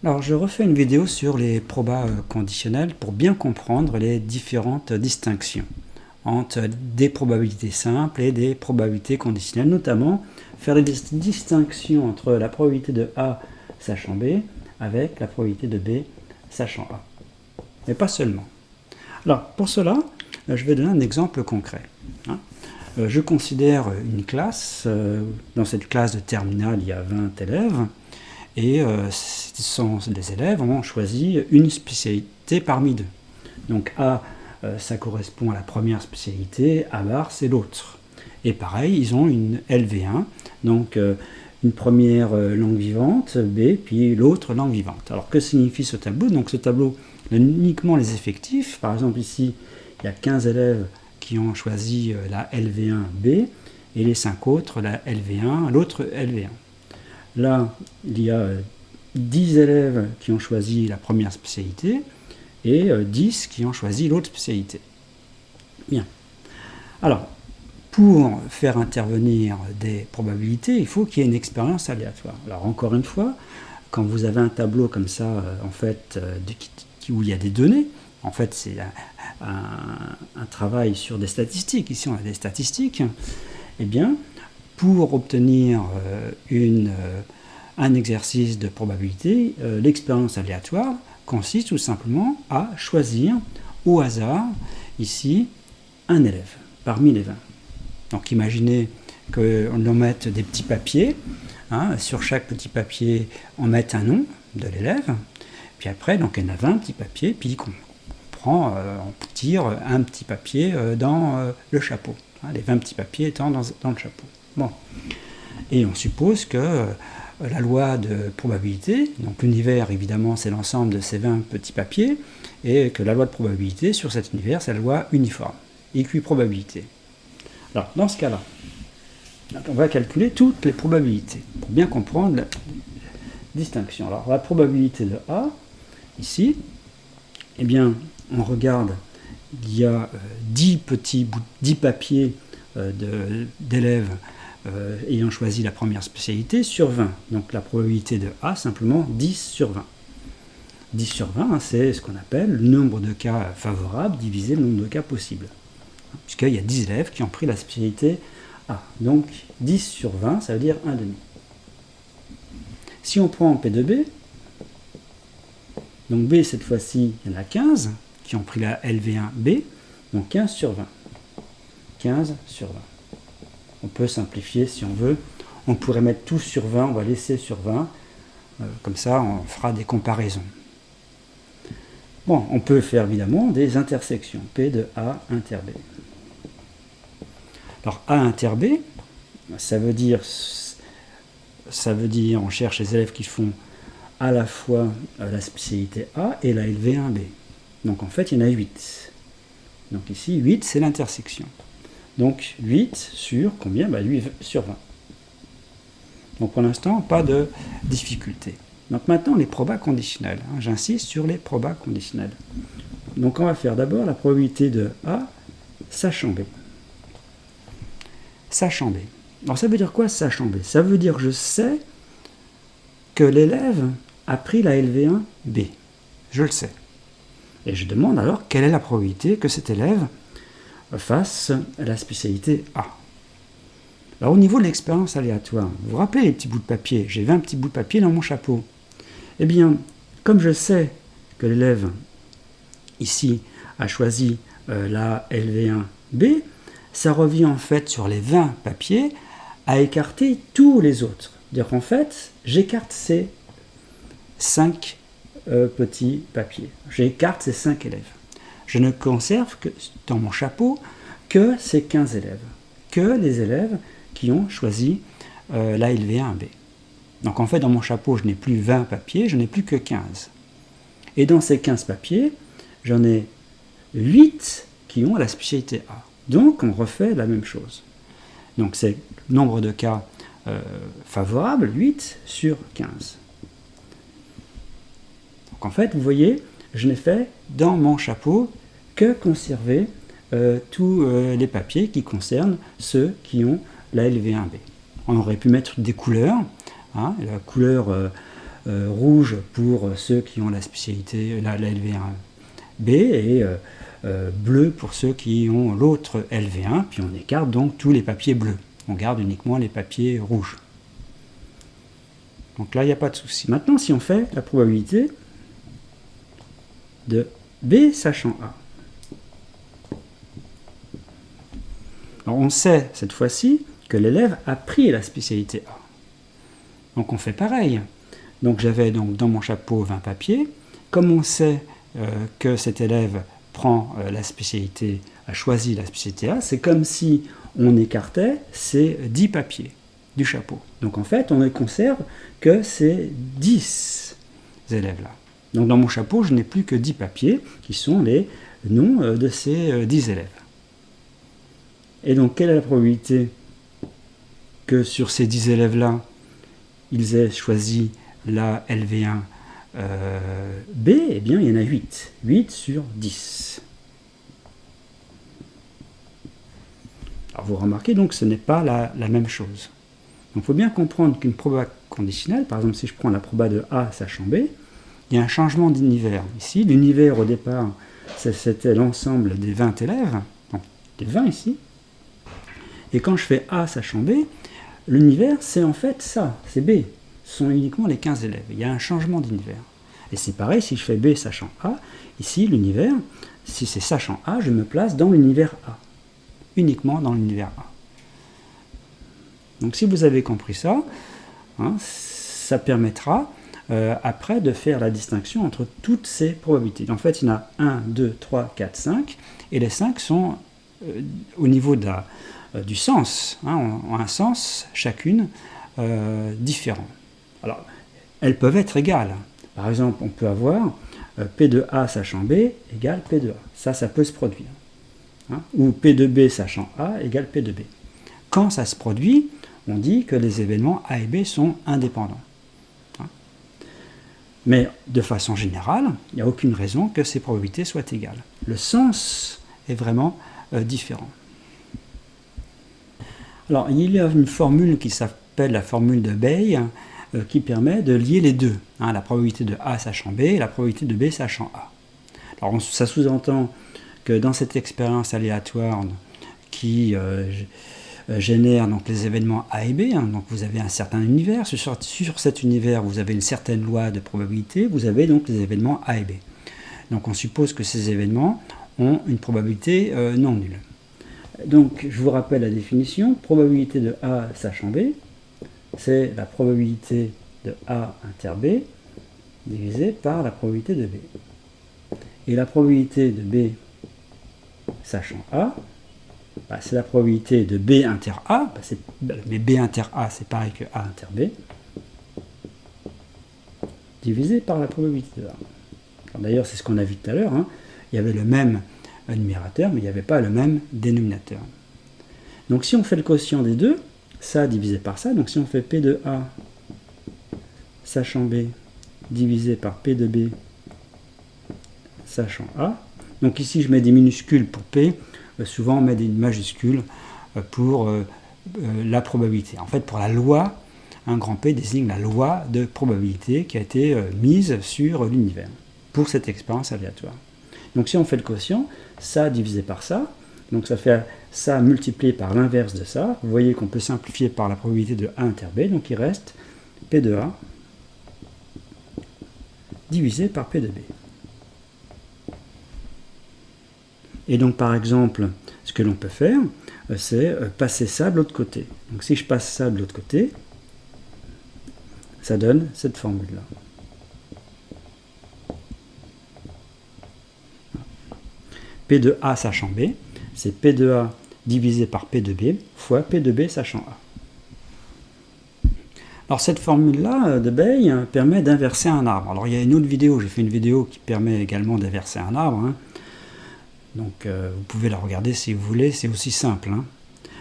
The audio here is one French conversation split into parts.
Alors, je refais une vidéo sur les probas conditionnels pour bien comprendre les différentes distinctions entre des probabilités simples et des probabilités conditionnelles, notamment faire des distinctions entre la probabilité de A sachant B avec la probabilité de B sachant A. Mais pas seulement. Alors, pour cela, je vais donner un exemple concret. Je considère une classe. Dans cette classe de terminale, il y a 20 élèves. Et les élèves ont choisi une spécialité parmi deux. Donc A, ça correspond à la première spécialité, A bar, c'est l'autre. Et pareil, ils ont une LV1, donc une première langue vivante, B, puis l'autre langue vivante. Alors que signifie ce tableau? Donc ce tableau donne uniquement les effectifs. Par exemple ici, il y a 15 élèves qui ont choisi la LV1B, et les 5 autres la LV1, l'autre LV1. Là, il y a 10 élèves qui ont choisi la première spécialité et 10 qui ont choisi l'autre spécialité. Bien. Alors, pour faire intervenir des probabilités, il faut qu'il y ait une expérience aléatoire. Alors, encore une fois, quand vous avez un tableau comme ça, en fait, où il y a des données, en fait, c'est un travail sur des statistiques. Ici, on a des statistiques. Eh bien, pour obtenir un exercice de probabilité, l'expérience aléatoire consiste tout simplement à choisir au hasard, ici, un élève parmi les 20. Donc imaginez qu'on mette des petits papiers, sur chaque petit papier, on met un nom de l'élève, puis après, donc, il y en a 20 petits papiers, puis on tire un petit papier dans le chapeau, les 20 petits papiers étant dans le chapeau. Bon. Et on suppose que la loi de probabilité, donc l'univers évidemment c'est l'ensemble de ces 20 petits papiers, et que la loi de probabilité sur cet univers c'est la loi uniforme, équiprobabilité. Alors dans ce cas-là, on va calculer toutes les probabilités pour bien comprendre la distinction. Alors la probabilité de A, ici, eh bien on regarde, il y a 10 papiers d'élèves ayant choisi la première spécialité sur 20. Donc la probabilité de A, simplement 10 sur 20. 10 sur 20, c'est ce qu'on appelle le nombre de cas favorables divisé le nombre de cas possibles. Puisqu'il y a 10 élèves qui ont pris la spécialité A. Donc 10 sur 20, ça veut dire 1,5. Si on prend P de B, donc B cette fois-ci, il y en a 15 qui ont pris la LV1B, donc 15 sur 20. 15 sur 20. On peut simplifier si on veut. On pourrait mettre tout sur 20, on va laisser sur 20. Comme ça, on fera des comparaisons. Bon, on peut faire évidemment des intersections. P de A inter B. Alors, A inter B, ça veut dire, on cherche les élèves qui font à la fois la spécialité A et la LV1B. Donc, en fait, il y en a 8. Donc ici, 8, c'est l'intersection. Donc 8 sur combien? 8 sur 20. Donc pour l'instant, pas de difficulté. Donc maintenant, les probas conditionnels. J'insiste sur les probas conditionnels. Donc on va faire d'abord la probabilité de A sachant B. Sachant B. Alors ça veut dire quoi sachant B? Ça veut dire que je sais que l'élève a pris la LV1B. Je le sais. Et je demande alors quelle est la probabilité que cet élève face à la spécialité A. Alors au niveau de l'expérience aléatoire, vous vous rappelez les petits bouts de papier? J'ai 20 petits bouts de papier dans mon chapeau. Eh bien, comme je sais que l'élève ici a choisi la LV1B, ça revient en fait sur les 20 papiers à écarter tous les autres. C'est-à-dire qu'en fait, j'écarte ces 5 petits papiers. J'écarte ces 5 élèves. Je ne conserve que dans mon chapeau que ces 15 élèves, que les élèves qui ont choisi la LV1B. Donc en fait, dans mon chapeau, je n'ai plus 20 papiers, je n'ai plus que 15. Et dans ces 15 papiers, j'en ai 8 qui ont la spécialité A. Donc on refait la même chose. Donc c'est le nombre de cas favorables, 8 sur 15. Donc en fait, vous voyez, je n'ai fait dans mon chapeau que conserver tous les papiers qui concernent ceux qui ont la LV1B. On aurait pu mettre des couleurs, la couleur rouge pour ceux qui ont la spécialité, la LV1B, et bleu pour ceux qui ont l'autre LV1, puis on écarte donc tous les papiers bleus. On garde uniquement les papiers rouges. Donc là, il n'y a pas de souci. Maintenant, si on fait la probabilité de B sachant A. Alors on sait cette fois-ci que l'élève a pris la spécialité A. Donc on fait pareil. Donc j'avais donc dans mon chapeau 20 papiers. Comme on sait que cet élève prend la spécialité, a choisi la spécialité A, c'est comme si on écartait ces 10 papiers du chapeau. Donc en fait, on ne conserve que ces 10 élèves-là. Donc dans mon chapeau, je n'ai plus que 10 papiers qui sont les noms de ces 10 élèves. Et donc, quelle est la probabilité que sur ces 10 élèves-là, ils aient choisi la LV1 B? Eh bien, il y en a 8. 8 sur 10. Alors, vous remarquez donc que ce n'est pas la même chose. Donc, il faut bien comprendre qu'une proba conditionnelle, par exemple, si je prends la proba de A sachant B, il y a un changement d'univers. Ici, l'univers, au départ, c'était l'ensemble des 20 élèves, donc des 20 ici. Et quand je fais A sachant B, l'univers, c'est en fait ça, c'est B. Ce sont uniquement les 15 élèves. Il y a un changement d'univers. Et c'est pareil, si je fais B sachant A, ici, l'univers, si c'est sachant A, je me place dans l'univers A. Uniquement dans l'univers A. Donc si vous avez compris ça, hein, ça permettra après de faire la distinction entre toutes ces probabilités. En fait, il y en a 1, 2, 3, 4, 5, et les 5 sont au niveau du sens, hein, ont un sens chacune différent. Alors, elles peuvent être égales. Par exemple, on peut avoir P de A sachant B égale P de A. Ça peut se produire. Hein, ou P de B sachant A égale P de B. Quand ça se produit, on dit que les événements A et B sont indépendants. Hein. Mais de façon générale, il n'y a aucune raison que ces probabilités soient égales. Le sens est vraiment différent. Alors, il y a une formule qui s'appelle la formule de Bay qui permet de lier les deux, hein, la probabilité de A sachant B et la probabilité de B sachant A. Alors, ça sous-entend que dans cette expérience aléatoire qui génère donc les événements A et B, hein, donc vous avez un certain univers, sur cet univers vous avez une certaine loi de probabilité, vous avez donc les événements A et B. Donc on suppose que ces événements ont une probabilité non nulle. Donc je vous rappelle la définition, probabilité de A sachant B, c'est la probabilité de A inter B divisée par la probabilité de B. Et la probabilité de B sachant A, bah, c'est la probabilité de B inter A, mais B inter A c'est pareil que A inter B, divisé par la probabilité de A. D'ailleurs, c'est ce qu'on a vu tout à l'heure, hein. Il y avait le même numérateur, mais il n'y avait pas le même dénominateur. Donc si on fait le quotient des deux, ça divisé par ça, donc si on fait P de A sachant B divisé par P de B sachant A, donc ici je mets des minuscules pour P, souvent on met des majuscules pour la probabilité. En fait, pour la loi, un grand P désigne la loi de probabilité qui a été mise sur l'univers pour cette expérience aléatoire. Donc si on fait le quotient, ça divisé par ça, donc ça fait ça multiplié par l'inverse de ça, vous voyez qu'on peut simplifier par la probabilité de A inter B, donc il reste P de A divisé par P de B. Et donc par exemple, ce que l'on peut faire, c'est passer ça de l'autre côté. Donc si je passe ça de l'autre côté, ça donne cette formule-là. P de A sachant B, c'est P de A divisé par P de B fois P de B sachant A. Alors cette formule-là de Bay permet d'inverser un arbre. Alors il y a une autre vidéo, j'ai fait une vidéo qui permet également d'inverser un arbre. Hein. Donc vous pouvez la regarder si vous voulez, c'est aussi simple. Hein.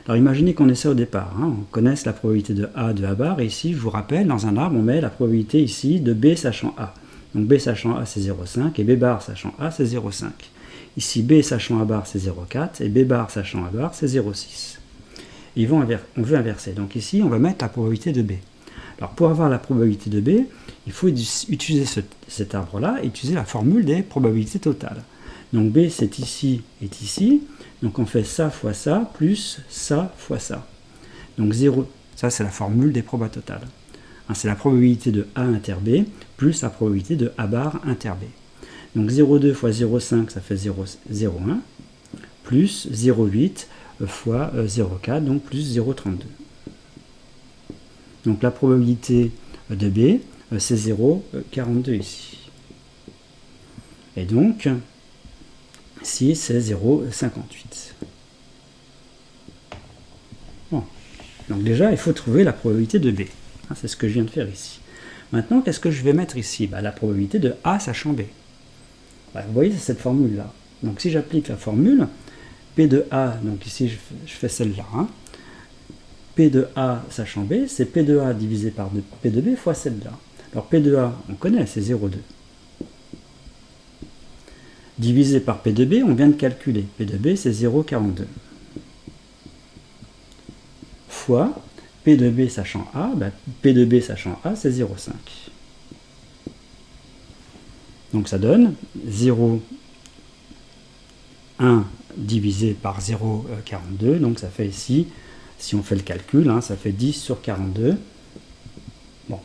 Alors imaginez qu'on ait ça au départ, hein. On connaisse la probabilité de A de A bar, et ici je vous rappelle, dans un arbre on met la probabilité ici de B sachant A. Donc B sachant A c'est 0,5 et B bar sachant A c'est 0,5. Ici, B sachant A bar, c'est 0,4, et B bar sachant A bar, c'est 0,6. On veut inverser. Donc ici, on va mettre la probabilité de B. Alors, pour avoir la probabilité de B, il faut utiliser cet arbre-là et utiliser la formule des probabilités totales. Donc B, c'est ici, est ici. Donc on fait ça fois ça, plus ça fois ça. Donc 0, ça c'est la formule des probas totales. C'est la probabilité de A inter B, plus la probabilité de A bar inter B. Donc 0,2 fois 0,5, ça fait 0,01, plus 0,8 fois 0,4, donc plus 0,32. Donc la probabilité de B, c'est 0,42 ici. Et donc, ici, c'est 0,58. Bon. Donc déjà, il faut trouver la probabilité de B. C'est ce que je viens de faire ici. Maintenant, qu'est-ce que je vais mettre ici? La probabilité de A sachant B. Vous voyez, c'est cette formule-là. Donc si j'applique la formule, P de A, donc ici je fais celle-là, P de A sachant B, c'est P de A divisé par P de B fois celle-là. Alors P de A, on connaît, c'est 0,2. Divisé par P de B, on vient de calculer. P de B, c'est 0,42. Fois P de B sachant A, P de B sachant A, c'est 0,5. Donc ça donne 0,1 divisé par 0,42. Donc ça fait ici, si on fait le calcul, ça fait 10 sur 42. Bon.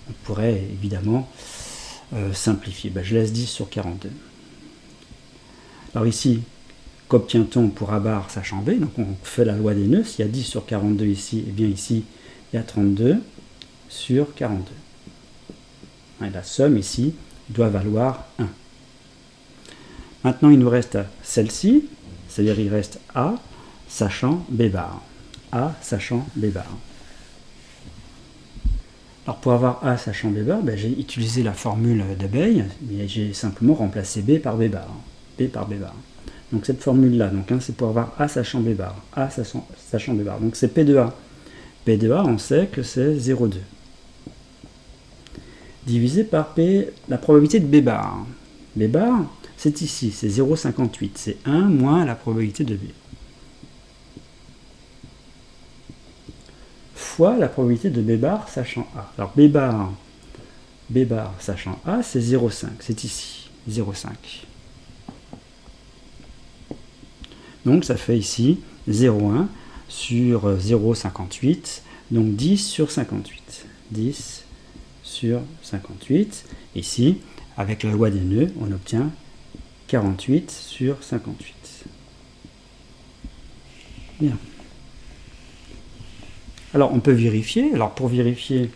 On pourrait évidemment simplifier. Je laisse 10 sur 42. Alors ici, qu'obtient-on pour A bar sachant B? Donc on fait la loi des nœuds. S'il y a 10 sur 42 ici, et bien ici, il y a 32 sur 42. Et la somme ici doit valoir 1. Maintenant, il nous reste celle-ci, c'est-à-dire il reste A sachant B bar. A sachant B bar. Alors pour avoir A sachant B bar, j'ai utilisé la formule d'abeille, mais j'ai simplement remplacé B par B bar. B par B bar. Donc cette formule-là, c'est pour avoir A sachant B bar. A sachant B bar. Donc c'est P de A. P de A, on sait que c'est 0,2. Divisé par P, la probabilité de B bar. B bar, c'est ici, c'est 0,58. C'est 1 moins la probabilité de B. Fois la probabilité de B bar sachant A. Alors B bar sachant A, c'est 0,5. C'est ici, 0,5. Donc ça fait ici 0,1 sur 0,58. Donc 10 sur 58. 10 sur 58. Ici, avec la loi des nœuds, on obtient 48 sur 58. Bien. Alors, on peut vérifier. Alors, pour vérifier,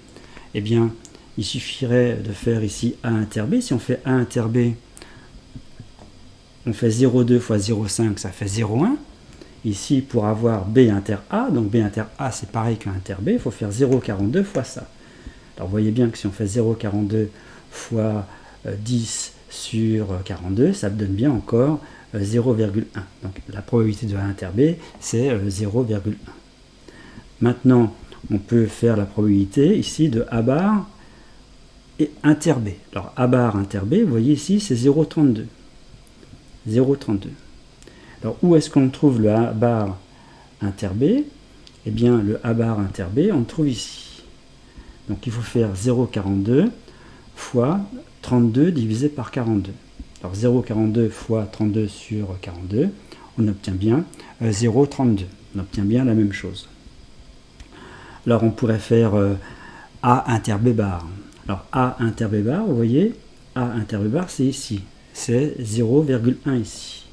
eh bien, il suffirait de faire ici A inter B. Si on fait A inter B, on fait 0,2 fois 0,5, ça fait 0,1. Ici, pour avoir B inter A, donc B inter A, c'est pareil qu'A inter B, il faut faire 0,42 fois ça. Alors, vous voyez bien que si on fait 0,42 fois 10 sur 42, ça me donne bien encore 0,1. Donc, la probabilité de A inter B, c'est 0,1. Maintenant, on peut faire la probabilité ici de A bar et inter B. Alors, A bar inter B, vous voyez ici, c'est 0,32. 0,32. Alors, où est-ce qu'on trouve le A bar inter B? Eh bien, le A bar inter B, on le trouve ici. Donc, il faut faire 0,42 fois 32 divisé par 42. Alors, 0,42 fois 32 sur 42, on obtient bien 0,32. On obtient bien la même chose. Alors, on pourrait faire A inter B bar. Alors, A inter B bar, vous voyez, A inter B bar, c'est ici. C'est 0,1 ici.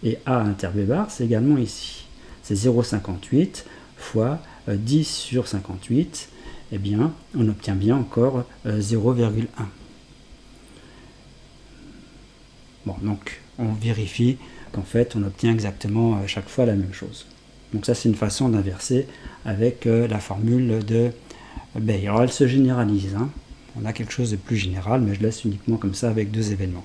Et A inter B bar, c'est également ici. C'est 0,58 fois 10 sur 58. Eh bien, on obtient bien encore 0,1. Bon, donc, on vérifie qu'en fait, on obtient exactement à chaque fois la même chose. Donc ça, c'est une façon d'inverser avec la formule de Bay. Alors, elle se généralise. On a quelque chose de plus général, mais je laisse uniquement comme ça avec deux événements.